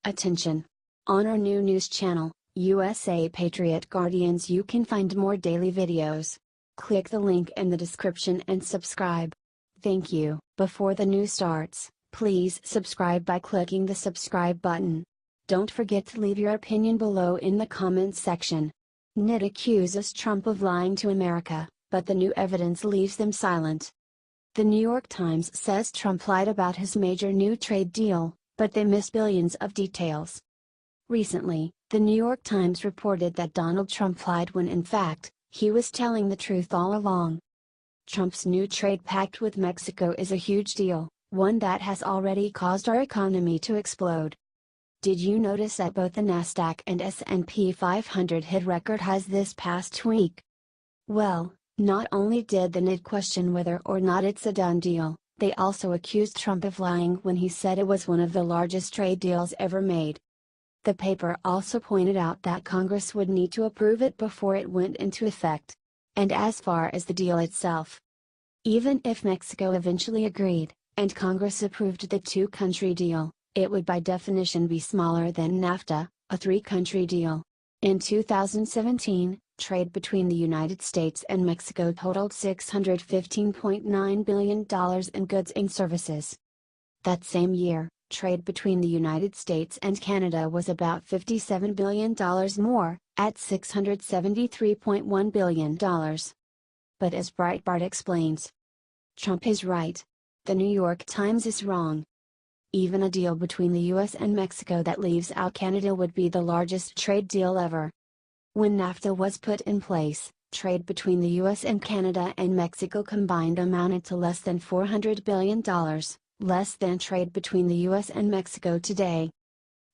Attention! On our new news channel, USA Patriot Guardians, you can find more daily videos. Click the link in the description and subscribe. Thank you. Before the news starts, please subscribe by clicking the subscribe button. Don't forget to leave your opinion below in the comments section. NYT accuses Trump of lying to America, but the new evidence leaves them silent. The New York Times says Trump lied about his major new trade deal, but they missed billions of details. Recently, the New York Times reported that Donald Trump lied when in fact, he was telling the truth all along. Trump's new trade pact with Mexico is a huge deal, one that has already caused our economy to explode. Did you notice that both the Nasdaq and S&P 500 hit record highs this past week? Well, not only did the NYT question whether or not it's a done deal, they also accused Trump of lying when he said it was one of the largest trade deals ever made. The paper also pointed out that Congress would need to approve it before it went into effect. And as far as the deal itself, even if Mexico eventually agreed, and Congress approved the two-country deal, it would by definition be smaller than NAFTA, a three-country deal. In 2017, trade between the United States and Mexico totaled $615.9 billion in goods and services. That same year, trade between the United States and Canada was about $57 billion more, at $673.1 billion. But as Breitbart explains, Trump is right. The New York Times is wrong. Even a deal between the US and Mexico that leaves out Canada would be the largest trade deal ever. When NAFTA was put in place, trade between the US and Canada and Mexico combined amounted to less than $400 billion, less than trade between the US and Mexico today.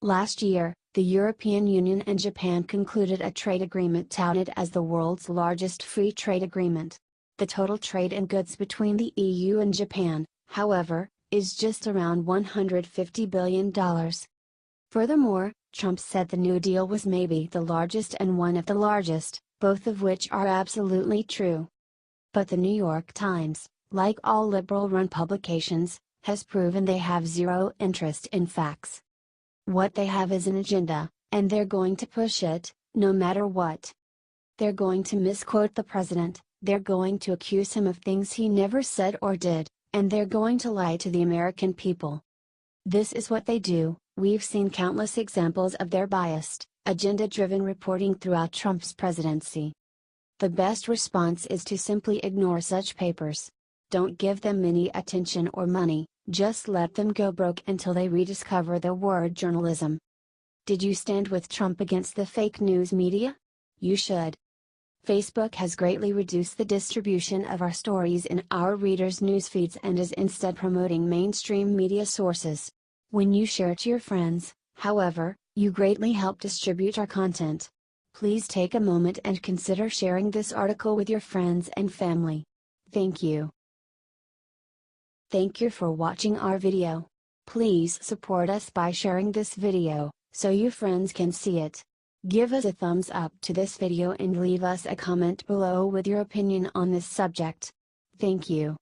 Last year, the European Union and Japan concluded a trade agreement touted as the world's largest free trade agreement. The total trade in goods between the EU and Japan, however, is just around $150 billion. Furthermore, Trump said the new deal was maybe the largest and one of the largest, both of which are absolutely true. But the New York Times, like all liberal-run publications, has proven they have zero interest in facts. What they have is an agenda, and they're going to push it, no matter what. They're going to misquote the president, they're going to accuse him of things he never said or did, and they're going to lie to the American people. This is what they do. We've seen countless examples of their biased, agenda-driven reporting throughout Trump's presidency. The best response is to simply ignore such papers. Don't give them any attention or money, just let them go broke until they rediscover the word journalism. Did you stand with Trump against the fake news media? You should. Facebook has greatly reduced the distribution of our stories in our readers' newsfeeds and is instead promoting mainstream media sources. When you share to your friends, however, you greatly help distribute our content. Please take a moment and consider sharing this article with your friends and family. Thank you. Thank you for watching our video. Please support us by sharing this video, so your friends can see it. Give us a thumbs up to this video and leave us a comment below with your opinion on this subject. Thank you.